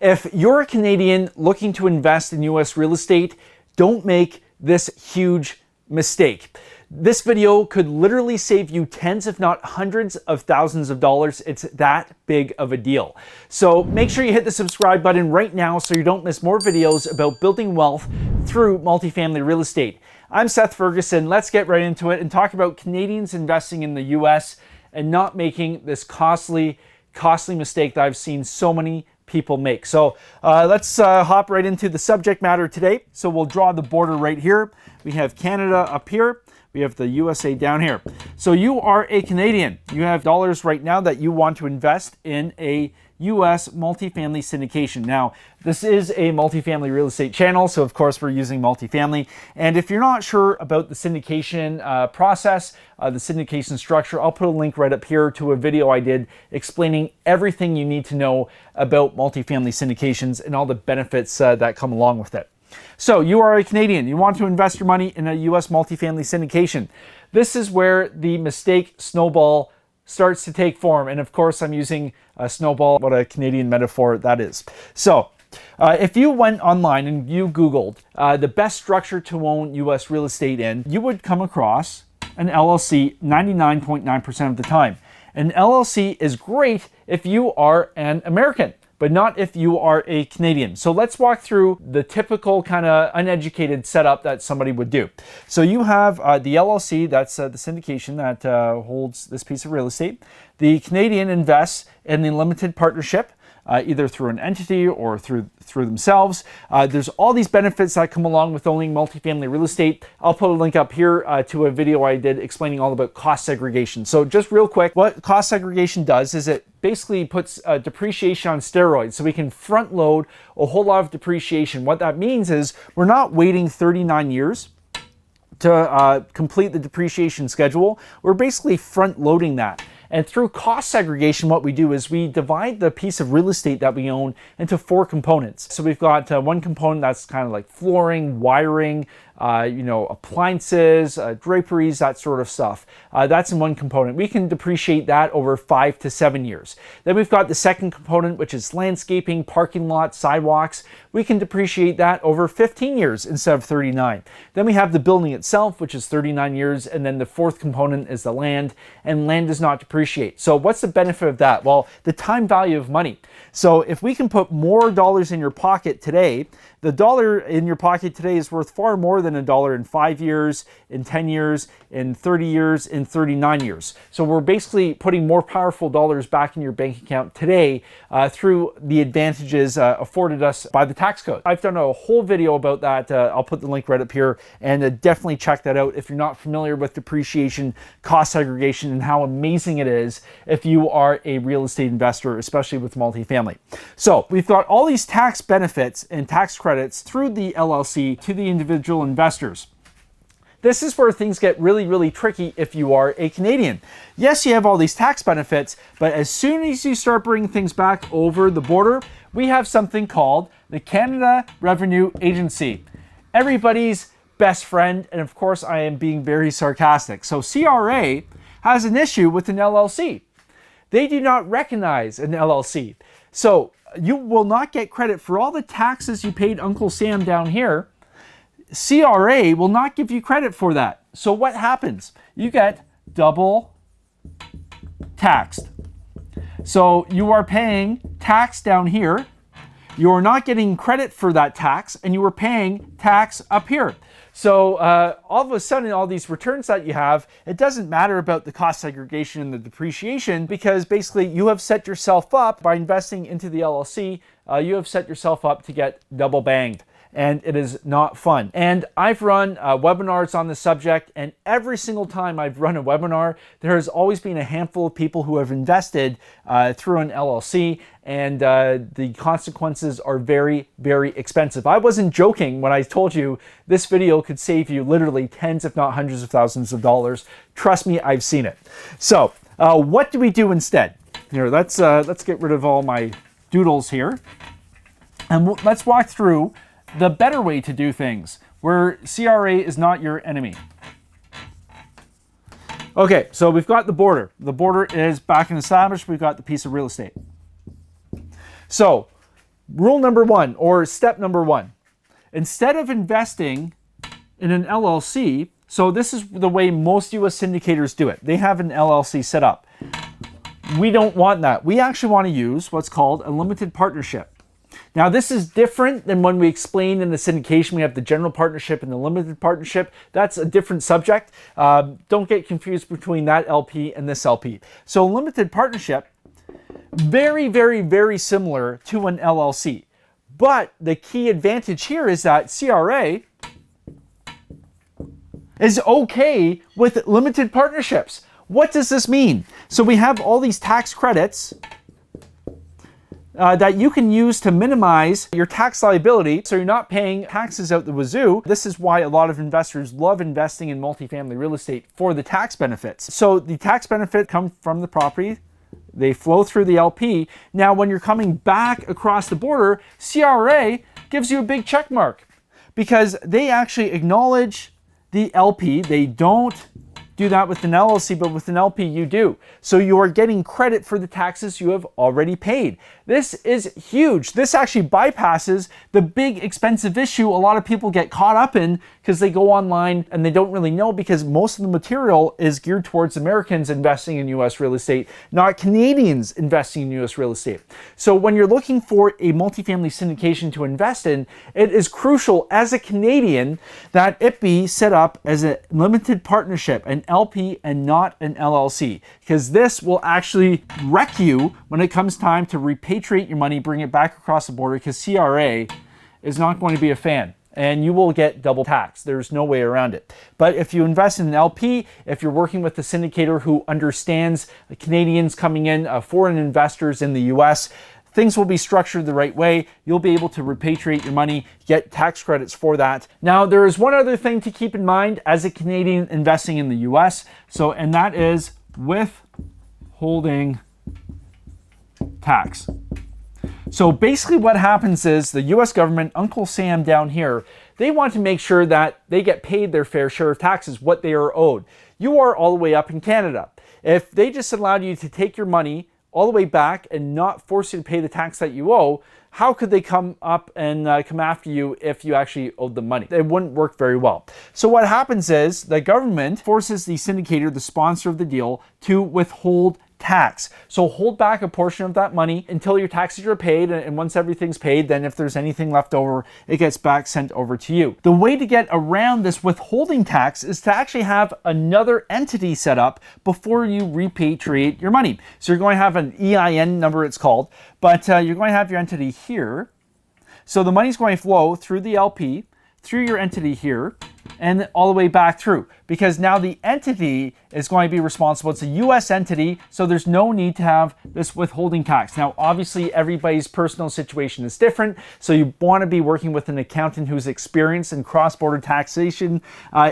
If you're a Canadian looking to invest in US real estate, don't make this huge mistake. This video could literally save you tens, if not hundreds of thousands of dollars. It's that big of a deal. So make sure you hit the subscribe button right now so you don't miss more videos about building wealth through multifamily real estate. I'm Seth Ferguson. Let's get right into it and talk about Canadians investing in the US and not making this costly mistake that I've seen so many people make. So let's hop right into the subject matter today. So we'll draw the border right here. We have Canada up here. We have the USA down here. So you are a Canadian. You have dollars right now that you want to invest in a US multifamily syndication. Now, this is a multifamily real estate channel, so of course we're using multifamily. And if you're not sure about the syndication process, the syndication structure, I'll put a link right up here to a video I did explaining everything you need to know about multifamily syndications and all the benefits that come along with it. So you are a Canadian, you want to invest your money in a US multifamily syndication. This is where the mistake snowball starts to take form. And of course, I'm using a snowball, what a Canadian metaphor that is. So if you went online and you Googled the best structure to own US real estate in, you would come across an LLC 99.9% of the time. An LLC is great if you are an American, but not if you are a Canadian. So let's walk through the typical kind of uneducated setup that somebody would do. So you have the LLC, that's the syndication that holds this piece of real estate. The Canadian invests in the limited partnership, either through an entity or through themselves. There's all these benefits that come along with owning multifamily real estate. I'll put a link up here to a video I did explaining all about cost segregation. So just real quick, what cost segregation does is it basically puts depreciation on steroids, so we can front load a whole lot of depreciation. What that means is we're not waiting 39 years to complete the depreciation schedule. We're basically front loading that. And through cost segregation, what we do is we divide the piece of real estate that we own into 4 components. So we've got one component that's kind of like flooring, wiring, appliances, draperies, that sort of stuff. That's in one component. We can depreciate that over 5 to 7 years. Then we've got the second component, which is landscaping, parking lots, sidewalks. We can depreciate that over 15 years instead of 39. Then we have the building itself, which is 39 years. And then the fourth component is the land, and land does not depreciate. So what's the benefit of that? Well, the time value of money. So if we can put more dollars in your pocket today, the dollar in your pocket today is worth far more than $1 in 5 years, in 10 years, in 30 years, in 39 years. So we're basically putting more powerful dollars back in your bank account today through the advantages afforded us by the tax code. I've done a whole video about that. I'll put the link right up here, and definitely check that out if you're not familiar with depreciation, cost segregation, and how amazing it is if you are a real estate investor, especially with multifamily. So we've got all these tax benefits and tax credits through the LLC to the individual investors. This is where things get really, really tricky if you are a Canadian. Yes, you have all these tax benefits, but as soon as you start bringing things back over the border, we have something called the Canada Revenue Agency. Everybody's best friend, and of course I am being very sarcastic. So CRA has an issue with an LLC. They do not recognize an LLC. So you will not get credit for all the taxes you paid Uncle Sam down here. CRA will not give you credit for that. So what happens? You get double taxed. So you are paying tax down here. You are not getting credit for that tax, and you are paying tax up here. So all of a sudden, all these returns that you have, it doesn't matter about the cost segregation and the depreciation, because basically you have set yourself up by investing into the LLC. You have set yourself up to get double banged. And it is not fun. And I've run webinars on the subject, and every single time I've run a webinar, there has always been a handful of people who have invested through an LLC, and the consequences are very, very expensive. I wasn't joking when I told you this video could save you literally tens, if not hundreds of thousands of dollars. Trust me, I've seen it. So what do we do instead? Here, let's get rid of all my doodles here, and let's walk through the better way to do things, where CRA is not your enemy. Okay, so we've got the border. The border is back and established. We've got the piece of real estate. So Rule number one, or step number one, instead of investing in an LLC, so this is the way most US syndicators do it. They have an LLC set up. We don't want that. We actually want to use what's called a limited partnership. Now, this is different than when we explained in the syndication. We have the general partnership and the limited partnership. That's a different subject. Don't get confused between that LP and this LP. So limited partnership, very, very, very similar to an LLC. But the key advantage here is that CRA is okay with limited partnerships. What does this mean? So we have all these tax credits that you can use to minimize your tax liability, so you're not paying taxes out the wazoo. This is why a lot of investors love investing in multifamily real estate, for the tax benefits. So the tax benefit come from the property, they flow through the LP. Now, when you're coming back across the border, CRA gives you a big check mark because they actually acknowledge the LP. They don't do that with an LLC, but with an LP you do. So you are getting credit for the taxes you have already paid. This is huge. This actually bypasses the big expensive issue a lot of people get caught up in because they go online and they don't really know, because most of the material is geared towards Americans investing in US real estate, not Canadians investing in US real estate. So when you're looking for a multifamily syndication to invest in, it is crucial as a Canadian that it be set up as a limited partnership, an LP and not an LLC, because this will actually wreck you when it comes time to repatriate your money, bring it back across the border, because CRA is not going to be a fan and you will get double tax. There's no way around it. But if you invest in an LP, if you're working with a syndicator who understands Canadians coming in, foreign investors in the US, things will be structured the right way. You'll be able to repatriate your money, get tax credits for that. Now, there is one other thing to keep in mind as a Canadian investing in the US. And that is withholding tax. So basically what happens is the US government, Uncle Sam down here, they want to make sure that they get paid their fair share of taxes, what they are owed. You are all the way up in Canada. If they just allowed you to take your money all the way back and not force you to pay the tax that you owe, how could they come up and come after you if you actually owed them money? It wouldn't work very well. So what happens is the government forces the syndicator, the sponsor of the deal, to withhold tax. So hold back a portion of that money until your taxes are paid, and once everything's paid, then if there's anything left over, it gets back sent over to you. The way to get around this withholding tax is to actually have another entity set up before you repatriate your money. So you're going to have an EIN number, it's called, but you're going to have your entity here. So the money's going to flow through the LP, through your entity here, and all the way back through, because now the entity is going to be responsible. It's a US entity, so there's no need to have this withholding tax. Now, obviously, everybody's personal situation is different, so you want to be working with an accountant who's experienced in cross-border taxation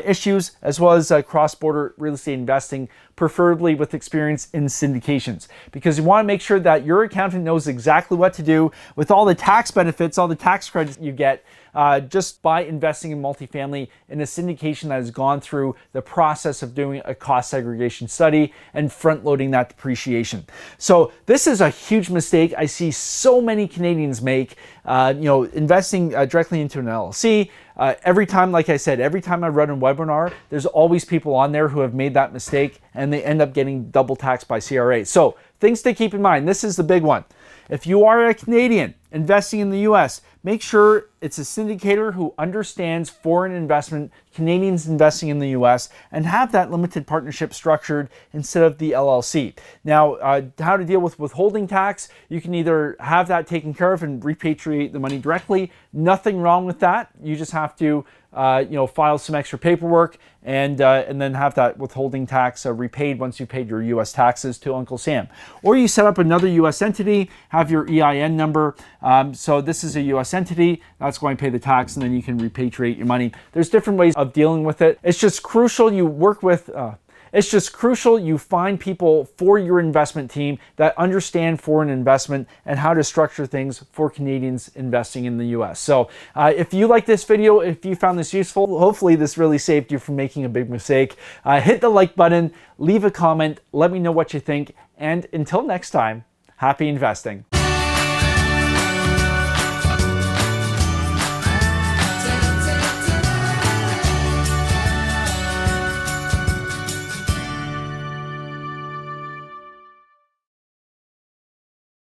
issues, as well as cross-border real estate investing, preferably with experience in syndications, because you want to make sure that your accountant knows exactly what to do with all the tax benefits, all the tax credits you get just by investing in multifamily in a syndication that has gone through the process of doing a cost segregation study and front loading that depreciation. So this is a huge mistake I see so many Canadians make, investing directly into an LLC. Every time, like I said, every time I run a webinar, there's always people on there who have made that mistake and they end up getting double taxed by CRA. So things to keep in mind. This is the big one. If you are a Canadian investing in the US, make sure it's a syndicator who understands foreign investment, Canadians investing in the US, and have that limited partnership structured instead of the LLC. Now, how to deal with withholding tax, you can either have that taken care of and repatriate the money directly. Nothing wrong with that. You just have to file some extra paperwork and then have that withholding tax repaid once you paid your US taxes to Uncle Sam. Or you set up another US entity, have your EIN number. So this is a US entity, that's going to pay the tax, and then you can repatriate your money. There's different ways of dealing with it. It's just crucial you work with It's just crucial you find people for your investment team that understand foreign investment and how to structure things for Canadians investing in the US. So if you like this video, if you found this useful, hopefully this really saved you from making a big mistake. Hit the like button, leave a comment, let me know what you think, and until next time, happy investing.